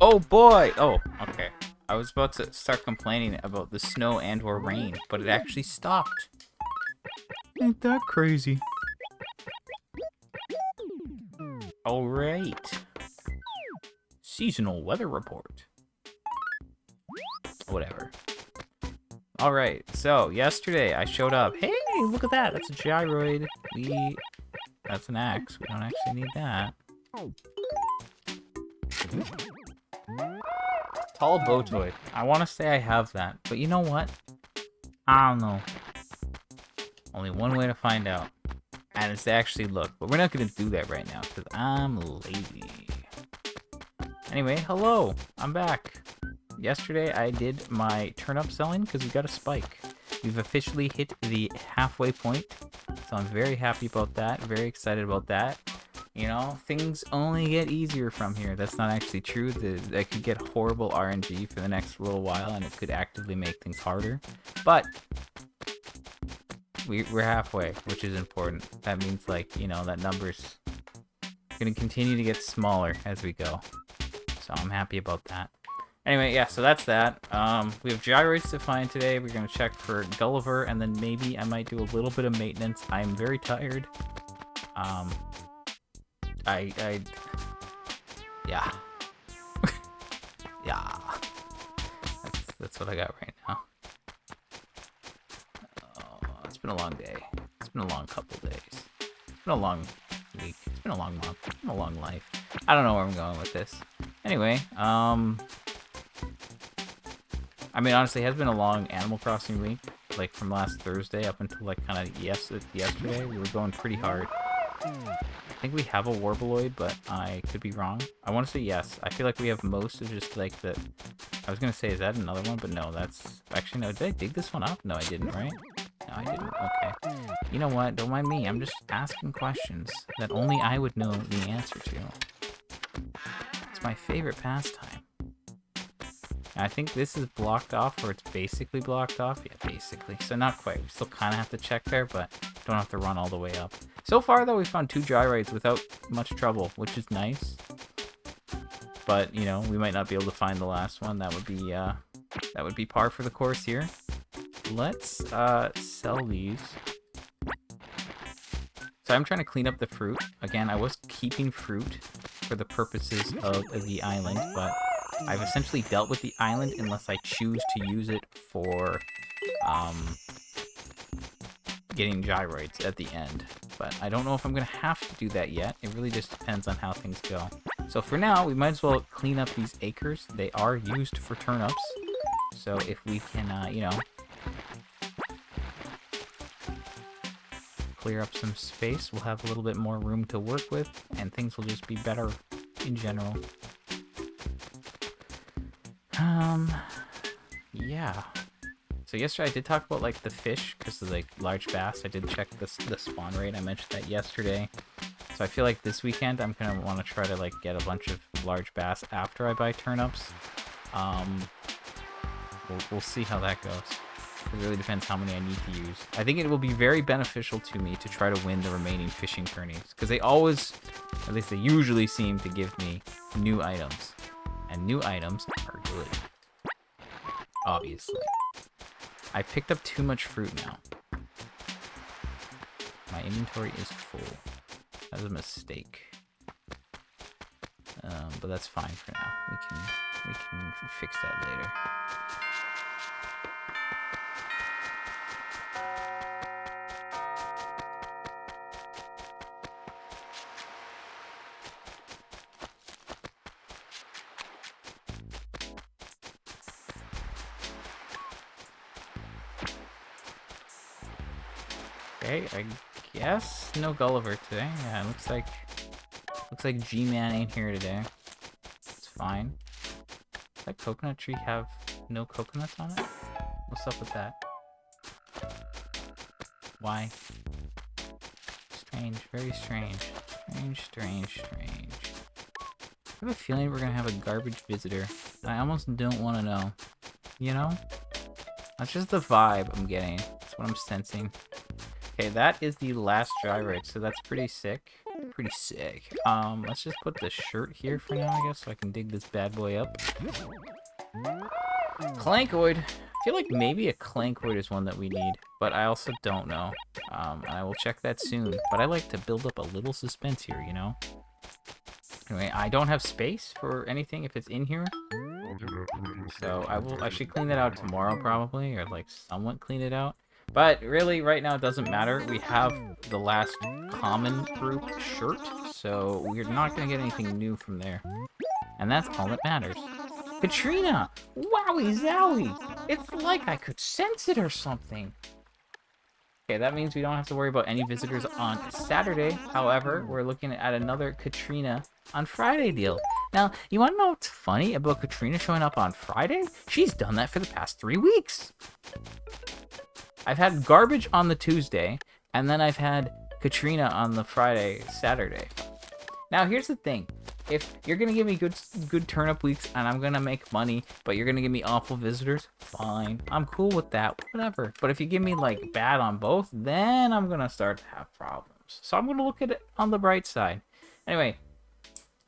Oh boy! Oh, okay. I was about to start complaining about the snow and or rain, but it actually stopped. Ain't that crazy? Alright. Seasonal weather report. Whatever. Alright, so yesterday I showed up. Hey, look at that! That's a gyroid. That's an axe. We don't actually need that. Tall bow toy. I want to say I have that, but you know what? I don't know. Only one way to find out. And it's to actually look. But we're not going to do that right now, because I'm lazy. Anyway, hello! I'm back. Yesterday I did my turnip selling, because we got a spike. We've officially hit the halfway point. So I'm very happy about that. Very excited about that. You know, things only get easier from here. That's not actually true. I could get horrible RNG for the next little while, and it could actively make things harder. But we're halfway, which is important. That means, like, you know, that number's going to continue to get smaller as we go. So I'm happy about that. Anyway, yeah, so that's that. We have gyroids to find today. We're going to check for Gulliver, and then maybe I might do a little bit of maintenance. I'm very tired. Yeah. Yeah. That's what I got right now. Oh, it's been a long day. It's been a long couple days. It's been a long week. It's been a long month. It's been a long life. I don't know where I'm going with this. Anyway, I mean, honestly, it has been a long Animal Crossing week. Like, from last Thursday up until, like, kind of yesterday. We were going pretty hard. I think we have a Warbleoid, but I could be wrong. I want to say yes. I feel like we have most of just, like, the... I was going to say, is that another one? But no, that's... Actually, no. Did I dig this one up? No, I didn't, right? No, I didn't. Okay. You know what? Don't mind me. I'm just asking questions that only I would know the answer to. It's my favorite pastime. I think this is blocked off, or it's basically blocked off. Yeah, basically. So not quite. We still kind of have to check there, but don't have to run all the way up. So far, though, we found 2 gyroids without much trouble, which is nice. But, you know, we might not be able to find the last one. That would be par for the course here. Let's sell these. So I'm trying to clean up the fruit. Again, I was keeping fruit for the purposes of the island, but I've essentially dealt with the island unless I choose to use it for getting gyroids at the end. But I don't know if I'm going to have to do that yet. It really just depends on how things go. So for now, we might as well clean up these acres. They are used for turnips. So if we can, you know, clear up some space, we'll have a little bit more room to work with, and things will just be better in general. Yeah. So yesterday I did talk about, like, the fish, because of, like, large bass. I did check the spawn rate. I mentioned that yesterday. So I feel like this weekend I'm going to want to try to, like, get a bunch of large bass after I buy turnips. We'll see how that goes. It really depends how many I need to use. I think it will be very beneficial to me to try to win the remaining fishing tourneys, because they always, at least they usually seem to give me new items. And new items are good. Obviously. I picked up too much fruit now. My inventory is full. That was a mistake. But that's fine for now. We can fix that later. Okay, I guess no Gulliver today. Yeah, it looks like G-Man ain't here today. It's fine. Does that coconut tree have no coconuts on it? What's up with that? Why? Strange, very strange. Strange. I have a feeling we're gonna have a garbage visitor. I almost don't want to know. You know? That's just the vibe I'm getting. That's what I'm sensing. Okay, that is the last gyroid, so that's pretty sick. Pretty sick. Let's just put the shirt here for now, I guess, so I can dig this bad boy up. Clankoid. I feel like maybe a Clankoid is one that we need, but I also don't know. And I will check that soon. But I like to build up a little suspense here, you know? Anyway, I don't have space for anything if it's in here. So I should clean that out tomorrow probably, or like somewhat clean it out. But really, right now it doesn't matter. We have the last common group shirt, so we're not going to get anything new from there. And that's all that matters. Katrina! Wowie zowie! It's like I could sense it or something. Okay, that means we don't have to worry about any visitors on Saturday. However, we're looking at another Katrina on Friday deal. Now, you want to know what's funny about Katrina showing up on Friday? She's done that for the past 3 weeks. I've had garbage on the Tuesday, and then I've had Katrina on the Saturday. Now, here's the thing. If you're going to give me good turnip weeks and I'm going to make money, but you're going to give me awful visitors, fine. I'm cool with that, whatever. But if you give me, like, bad on both, then I'm going to start to have problems. So I'm going to look at it on the bright side. Anyway,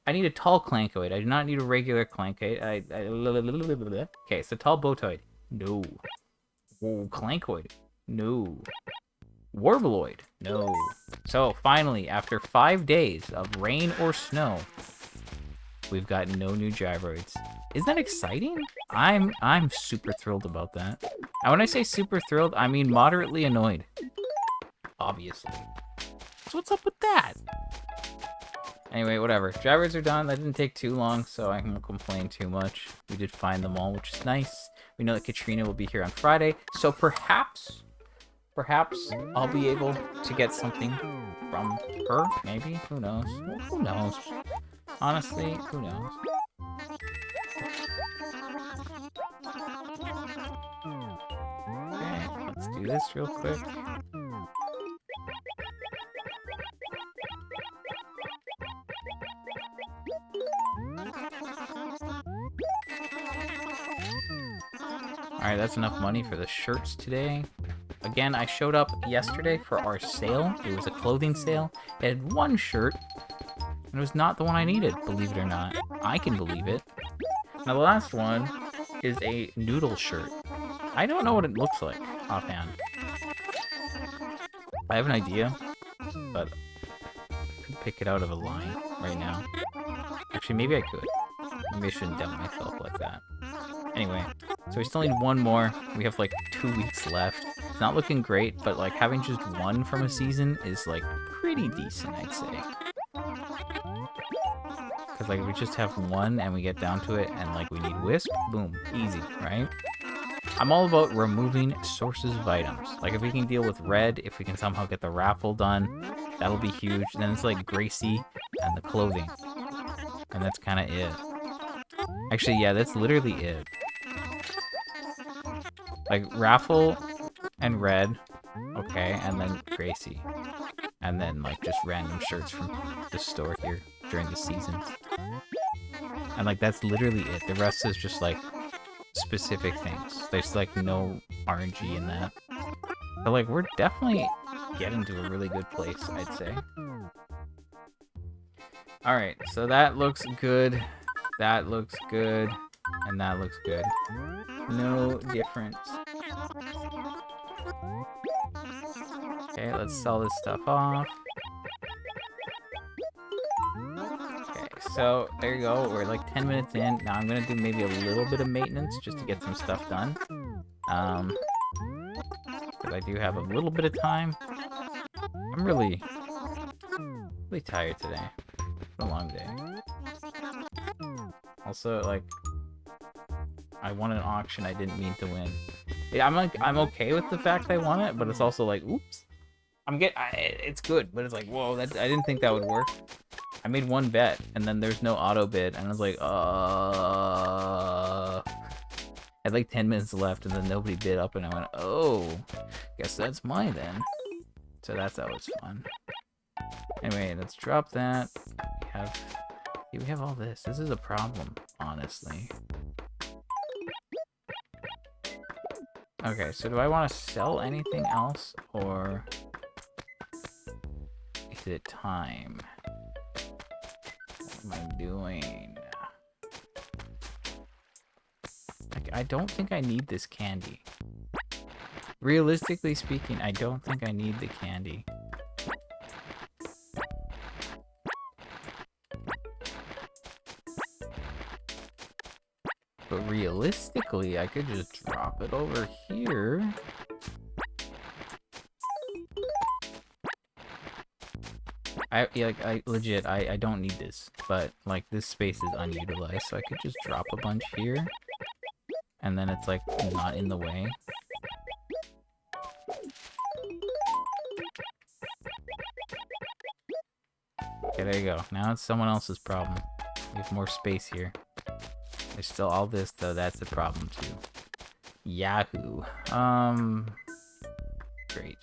I need a tall Clankoid. I do not need a regular Clankoid. Okay, so tall Botoid. No. Whoa, Clankoid. No. Warbloid. No. So, finally, after 5 days of rain or snow, we've got no new gyroids. Isn't that exciting? I'm super thrilled about that. And when I say super thrilled, I mean moderately annoyed. Obviously. So what's up with that? Anyway, whatever. Gyroids are done. That didn't take too long, so I won't complain too much. We did find them all, which is nice. We know that Katrina will be here on Friday, so perhaps I'll be able to get something from her, maybe? Who knows? Who knows? Honestly, who knows? Okay, let's do this real quick. Alright, that's enough money for the shirts today. Again, I showed up yesterday for our sale. It was a clothing sale. It had one shirt, and it was not the one I needed, believe it or not. I can believe it. Now, the last one is a noodle shirt. I don't know what it looks like offhand. I have an idea, but I could pick it out of a line right now. Actually, maybe I could. Maybe I shouldn't doubt myself like that. Anyway, so we still need one more. We have like 2 weeks left. It's not looking great, but like having just one from a season is like pretty decent, I'd say. Because like if we just have one and we get down to it and like we need Wisp, boom, easy, right? I'm all about removing sources of items. Like if we can deal with red, if we can somehow get the raffle done, that'll be huge. Then it's like Gracie and the clothing. And that's kind of it. Actually, yeah, that's literally it. Like raffle and red, okay, and then Gracie. And then like just random shirts from the store here during the seasons. And like that's literally it. The rest is just like specific things. There's like no RNG in that. But like we're definitely getting to a really good place, I'd say. Alright, so that looks good. That looks good. And that looks good. No difference. Okay, let's sell this stuff off. Okay, so there you go. We're like 10 minutes in. Now I'm gonna do maybe a little bit of maintenance just to get some stuff done. Because I do have a little bit of time. I'm really tired today. It's been a long day. Also, like, I won an auction I didn't mean to win. Yeah, I'm okay with the fact I won it, but it's also like, oops. It's good, but it's like, whoa, I didn't think that would work. I made one bet, and then there's no auto bid, and I was like, I had like 10 minutes left, and then nobody bid up, and I went, oh, guess that's mine then. So that's always fun. Anyway, let's drop that. We have all this. This is a problem, honestly. Okay, so do I want to sell anything else, or is it time? am I doing? Like, I don't think I need this candy. Realistically speaking, I don't think I need the candy. But realistically, I could just drop it over here. I legit, I don't need this, but like this space is unutilized, so I could just drop a bunch here, and then it's like not in the way. Okay, there you go. Now it's someone else's problem. We have more space here. There's still all this though. That's the problem too. Yahoo. Great.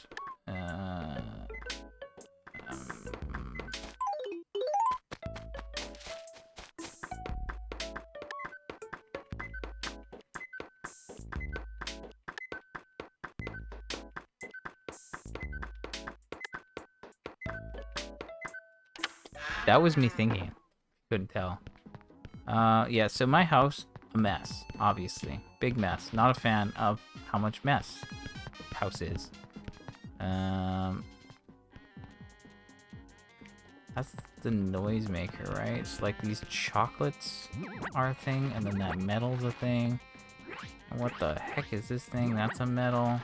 That was me thinking. Couldn't tell. Yeah, so my house, a mess, obviously. Big mess. Not a fan of how much mess house is. That's the noisemaker, right? It's like these chocolates are a thing, and then that metal's a thing. And what the heck is this thing? That's a metal.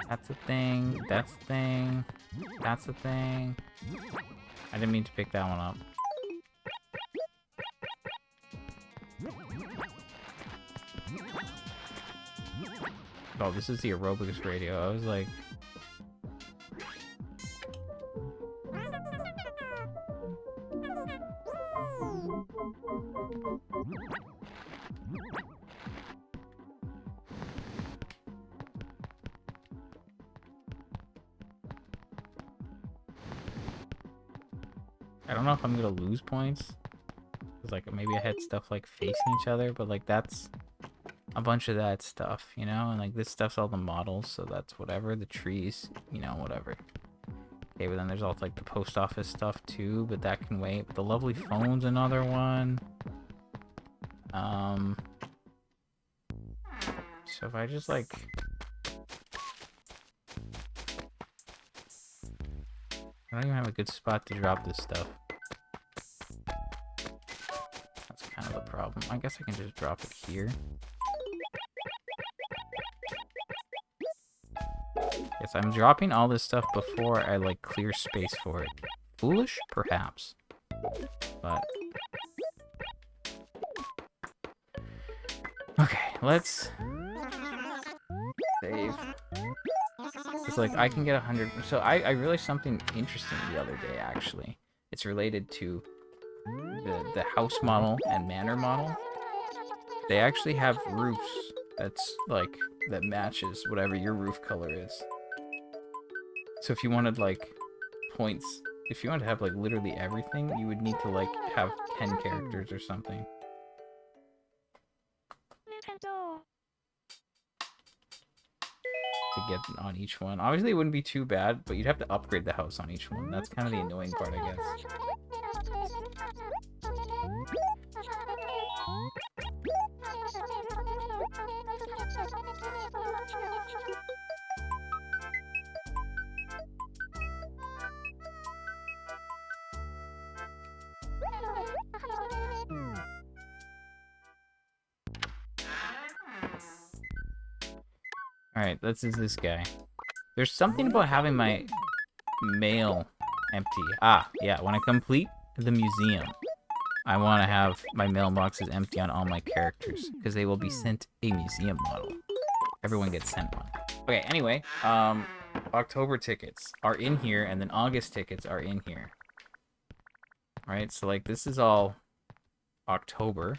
That's a thing. That's a thing. That's a thing. I didn't mean to pick that one up. Oh, this is the aerobics radio. I was like... I don't know if I'm gonna lose points. Cause like maybe I had stuff like facing each other, but like that's a bunch of that stuff, you know? And like this stuff's all the models, so that's whatever. The trees, you know, whatever. Okay, but then there's also like the post office stuff too, but that can wait. But the lovely phone's another one. So if I just like... I don't even have a good spot to drop this stuff. That's kind of the problem. I guess I can just drop it here. Yes, I'm dropping all this stuff before I like clear space for it. Foolish? Perhaps. But... okay, let's... save. It's like I can get 100. So I realized something interesting the other day. Actually, it's related to the house model and manor model. They actually have roofs that's like that matches whatever your roof color is. So if you wanted like points, if you wanted to have like literally everything, you would need to like have 10 characters or something. To get on each one. Obviously, it wouldn't be too bad, but you'd have to upgrade the house on each one. That's kind of the annoying part, I guess. Alright, this is this guy. There's something about having my mail empty. Ah, yeah, when I complete the museum, I want to have my mailboxes empty on all my characters, because they will be sent a museum model. Everyone gets sent one. Okay, anyway, October tickets are in here, and then August tickets are in here. Alright, so like this is all October.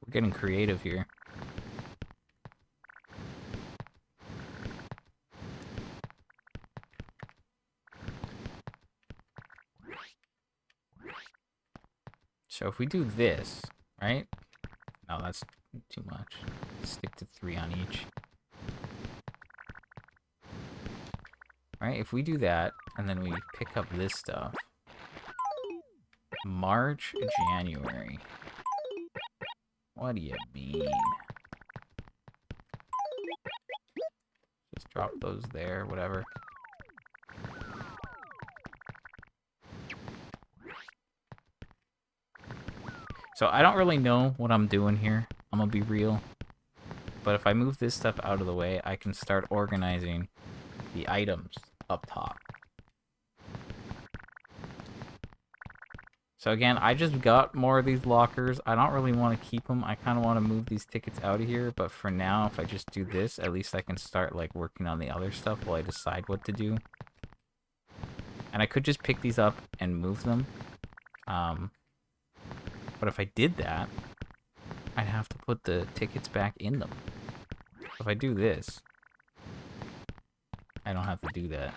We're getting creative here. So if we do this, right? No, that's too much. Stick to 3 on each. Right, if we do that, and then we pick up this stuff. March, January. What do you mean? Just drop those there, whatever. So I don't really know what I'm doing here. I'm gonna be real. But if I move this stuff out of the way, I can start organizing the items up top. So again, I just got more of these lockers. I don't really want to keep them. I kind of want to move these tickets out of here. But for now, if I just do this, at least I can start like working on the other stuff while I decide what to do. And I could just pick these up and move them. But if I did that, I'd have to put the tickets back in them. If I do this, I don't have to do that.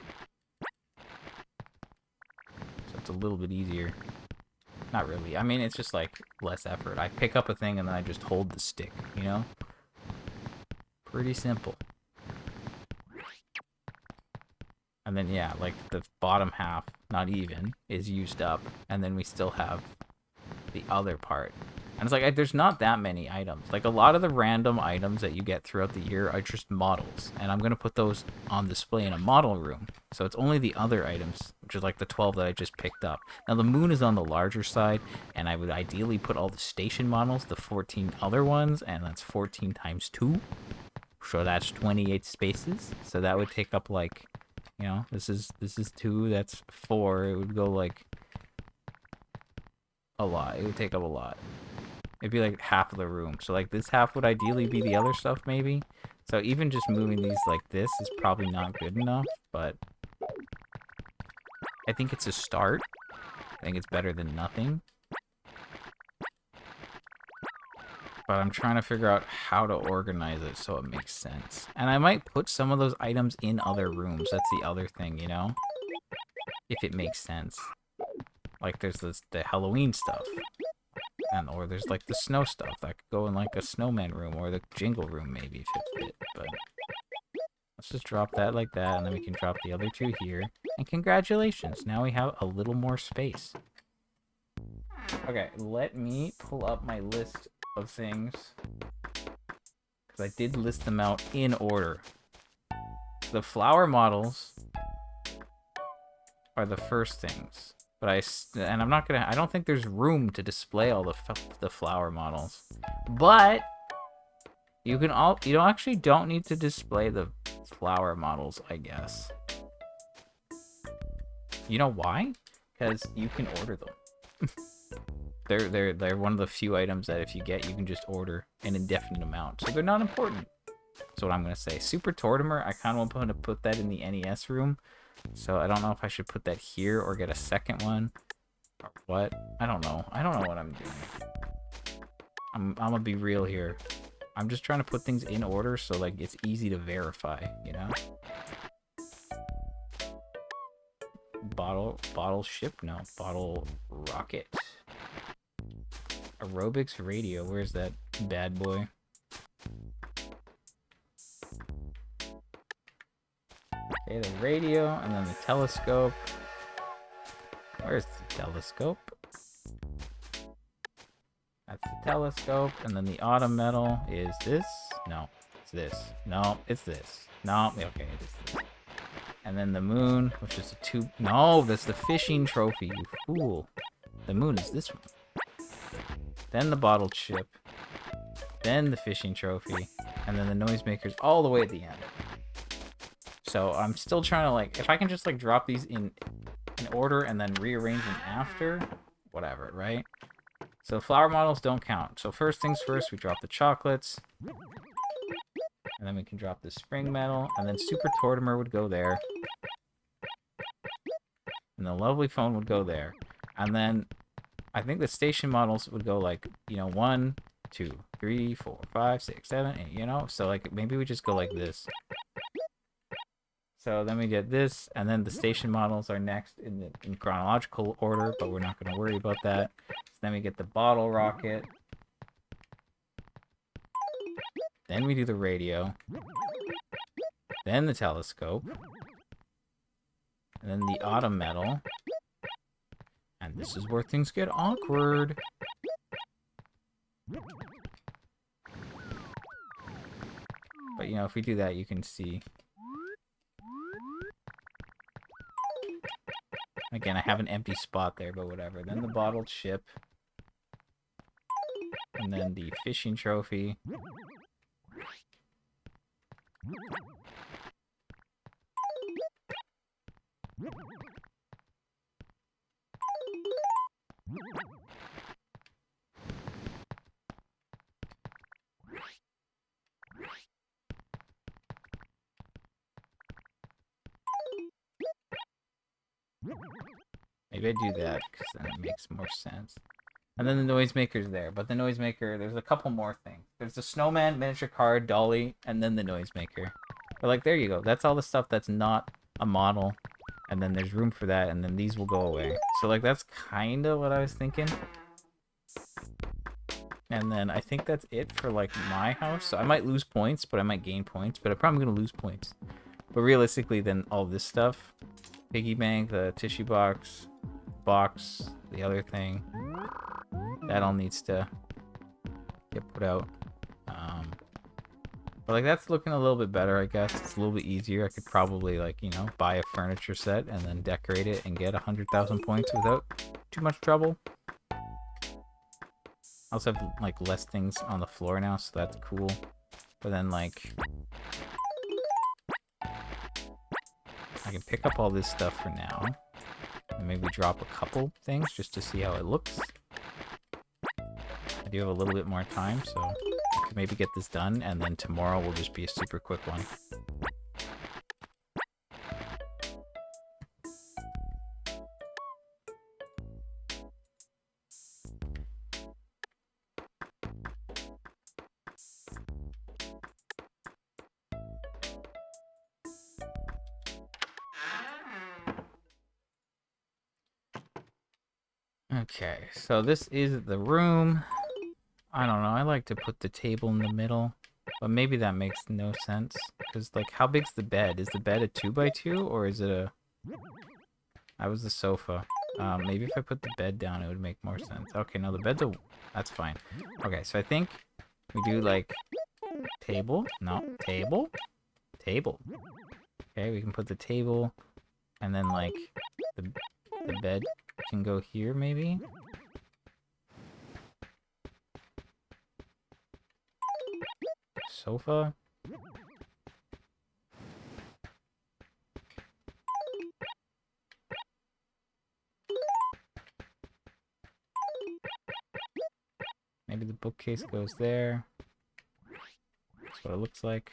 So it's a little bit easier. Not really. I mean, it's just like less effort. I pick up a thing and then I just hold the stick, you know? Pretty simple. And then, yeah, like the bottom half, not even, is used up. And then we still have the other part. And it's like, there's not that many items. Like, a lot of the random items that you get throughout the year are just models. And I'm going to put those on display in a model room. So it's only the other items, which is like the 12 that I just picked up. Now, the moon is on the larger side, and I would ideally put all the station models, the 14 other ones, and that's 14 times 2. So that's 28 spaces. So that would take up, like, you know, this is 2, that's 4. It would go, like, a lot. It would take up a lot. It'd be like half of the room. So like this half would ideally be the other stuff maybe. So even just moving these like this is probably not good enough, but I think it's a start. I think it's better than nothing. But I'm trying to figure out how to organize it so it makes sense. And I might put some of those items in other rooms. That's the other thing, you know? If it makes sense. Like there's the Halloween stuff. Or there's like the snow stuff that could go in like a snowman room or the jingle room maybe if it fit. But let's just drop that like that, and then we can drop the other 2 here. And congratulations, now we have a little more space. Okay, let me pull up my list of things, because I did list them out in order. The flower models are the first things. But I don't think there's room to display all the flower models. But you don't need to display the flower models, I guess. You know why? Because you can order them. They're one of the few items that if you get, you can just order an indefinite amount. So they're not important. That's what I'm gonna say. Super Tortimer, I kind of want to put that in the NES room. So I don't know if I should put that here or get a second one. Or what? I don't know. I don't know what I'm doing. I'm gonna be real here. I'm just trying to put things in order so like it's easy to verify, you know? Bottle ship? No. Bottle rocket. Aerobics radio. Where's that bad boy? Okay, the radio, and then the telescope. Where's the telescope? That's the telescope, and then the autumn metal is this? No, it's this. No, it's this. No, okay, it is this. And then the moon, which is a tube. No, that's the fishing trophy, you fool. The moon is this one. Then the bottled ship. Then the fishing trophy. And then the noisemakers all the way at the end. So I'm still trying to like, if I can just like drop these in order and then rearrange them after, whatever, right? So flower models don't count. So first things first, we drop the chocolates. And then we can drop the spring metal. And then Super Tortimer would go there. And the lovely phone would go there. And then I think the station models would go like, you know, 1, 2, 3, 4, 5, 6, 7, 8, you know? So like maybe we just go like this. So then we get this, and then the station models are next in chronological order, but we're not going to worry about that. So then we get the bottle rocket, Then we do the radio. Then the telescope. And then the autumn metal. And this is where things get awkward. But, you know, if we do that, you can see. Again, I have an empty spot there, but whatever. Then the bottled ship. And then the fishing trophy. Maybe I do that, because then it makes more sense. And then the noisemaker's there. But the noisemaker, there's a couple more things. There's the snowman, miniature car, dolly, and then the noisemaker. But, like, there you go. That's all the stuff that's not a model. And then there's room for that, and then these will go away. So, like, that's kind of what I was thinking. And then I think that's it for, like, my house. So I might lose points, but I might gain points. But I'm probably going to lose points. But realistically, then all this stuff, piggy bank, the tissue box, the other thing, that all needs to get put out. But, like, that's looking a little bit better, I guess. It's a little bit easier. I could probably, like, you know, buy a furniture set and then decorate it and get 100,000 points without too much trouble. I also have, like, less things on the floor now, so that's cool. But then, like, I can pick up all this stuff for now. And maybe drop a couple things just to see how it looks. I do have a little bit more time, so I could maybe get this done, and then tomorrow will just be a super quick one. Okay, so this is the room. I don't know, I like to put the table in the middle, but maybe that makes no sense. Because, like, how big's the bed? Is the bed a 2x2, or is it a... That was the sofa. Maybe if I put the bed down, it would make more sense. Okay, no, the bed's a... That's fine. Okay, so I think we do, like, table. No, table. Table. Okay, we can put the table, and then, like, the bed can go here, maybe? Sofa? Maybe the bookcase goes there. That's what it looks like.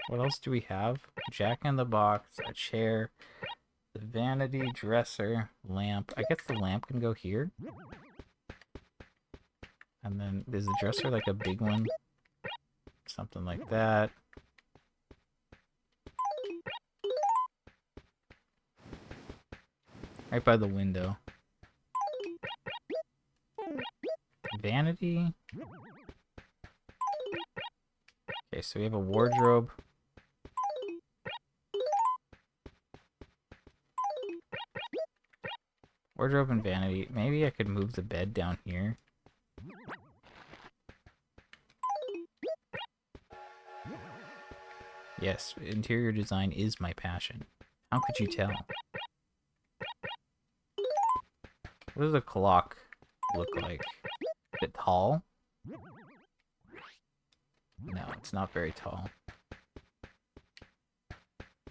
What else do we have? Jack in the Box, a chair, the vanity, dresser, lamp. I guess the lamp can go here. And then, is the dresser like a big one? Something like that. Right by the window. Vanity. Okay, so we have a wardrobe. Wardrobe and vanity. Maybe I could move the bed down here. Yes, interior design is my passion. How could you tell? What does a clock look like? Is it tall? No, it's not very tall.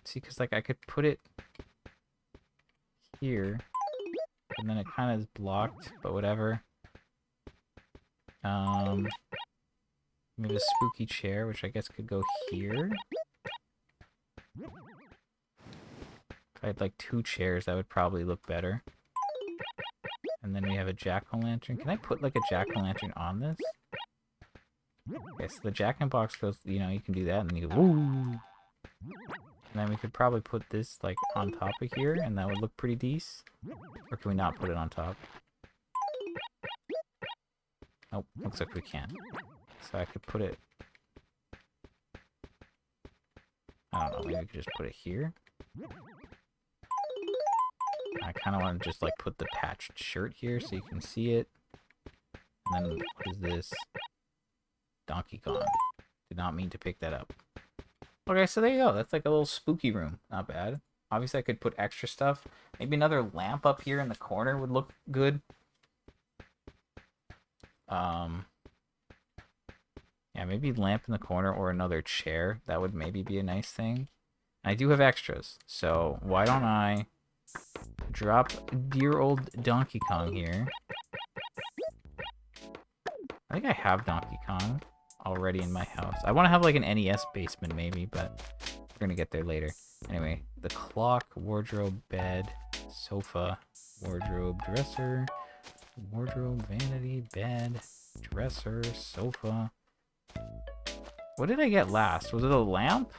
See, because, like, I could put it here, and then it kind of is blocked, but whatever. Maybe a spooky chair, which I guess could go here. If I had, like, 2 chairs, that would probably look better. And then we have a jack-o'-lantern. Can I put, like, a jack-o'-lantern on this? Okay, so the jack-in-box goes, you know, you can do that, and then you go, woo! And then we could probably put this, like, on top of here, and that would look pretty decent. Or can we not put it on top? Nope, looks like we can't. So I could put it... I don't know, maybe we could just put it here? I kind of want to just, like, put the patched shirt here so you can see it. And then, what is this? Donkey Kong. Did not mean to pick that up. Okay, so there you go. That's like a little spooky room. Not bad. Obviously, I could put extra stuff. Maybe another lamp up here in the corner would look good. Yeah, maybe lamp in the corner or another chair. That would maybe be a nice thing. I do have extras, so why don't I drop dear old Donkey Kong here. I think I have Donkey Kong already in my house. I want to have like an NES basement maybe, but we're going to get there later. Anyway, the clock, wardrobe, bed, sofa, wardrobe, dresser, wardrobe, vanity, bed, dresser, sofa. What did I get last? Was it a lamp?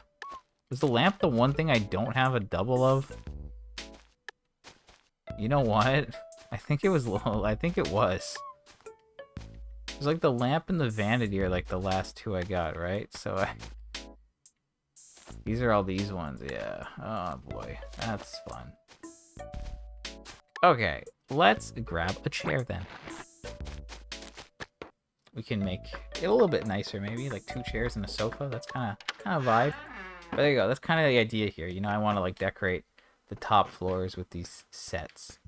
Was the lamp the one thing I don't have a double of? You know what? I think it was. I think it was. It was like the lamp and the vanity are like the last two I got, right? So these are all these ones, yeah. Oh boy, that's fun. Okay, let's grab a chair then. We can make it a little bit nicer, maybe like 2 chairs and a sofa. That's kind of vibe. But there you go. That's kind of the idea here. You know, I want to like decorate the top floors with these sets.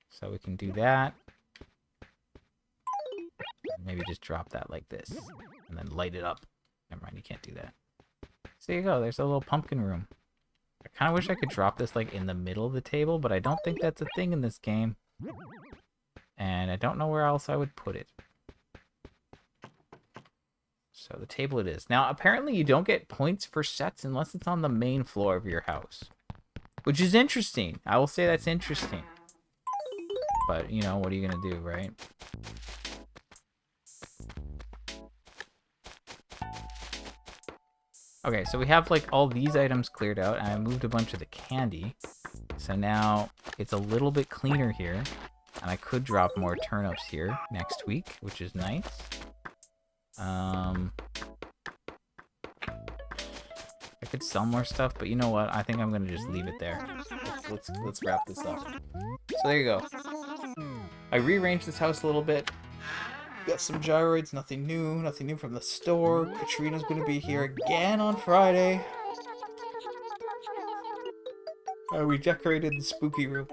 So we can do that. Maybe just drop that like this and then light it up. Never mind, you can't do that. So there you go. There's a little pumpkin room. I kind of wish I could drop this like in the middle of the table, but I don't think that's a thing in this game. And I don't know where else I would put it. So the table it is. Now, apparently you don't get points for sets unless it's on the main floor of your house. Which is interesting. I will say that's interesting. But, you know, what are you going to do, right? Okay, so we have like all these items cleared out, and I moved a bunch of the candy. So now it's a little bit cleaner here. And I could drop more turnips here next week, which is nice. I could sell more stuff, but you know what? I think I'm gonna just leave it there. Let's wrap this up. So there you go. I rearranged this house a little bit. Got some gyroids, nothing new from the store. Katrina's gonna be here again on Friday. I redecorated the spooky room.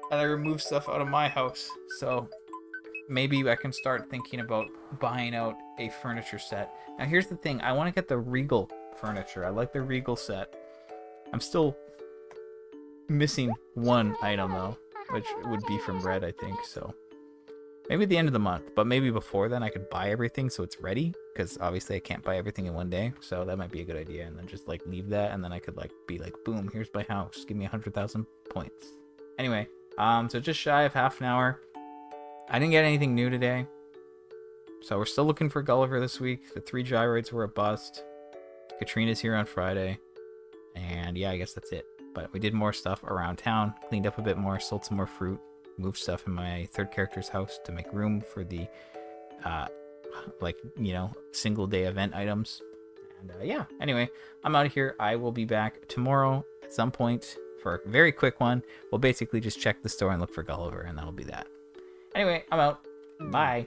And I removed stuff out of my house, so maybe I can start thinking about buying out a furniture set. Now here's the thing, I want to get the Regal furniture. I like the Regal set. I'm still missing one item though, which would be from Red, I think, so. Maybe at the end of the month, but maybe before then I could buy everything so it's ready, because obviously I can't buy everything in one day, so that might be a good idea, and then just like leave that, and then I could like be like, boom, here's my house, give me 100,000 points. Anyway. So just shy of half an hour. I didn't get anything new today. So we're still looking for Gulliver this week. The 3 gyroids were a bust. Katrina's here on Friday. And yeah, I guess that's it. But we did more stuff around town. Cleaned up a bit more. Sold some more fruit. Moved stuff in my third character's house to make room for the, like, you know, single day event items. And yeah, anyway, I'm out of here. I will be back tomorrow at some point. For a very quick one, we'll basically just check the store and look for Gulliver, and that'll be that. Anyway, I'm out. Bye.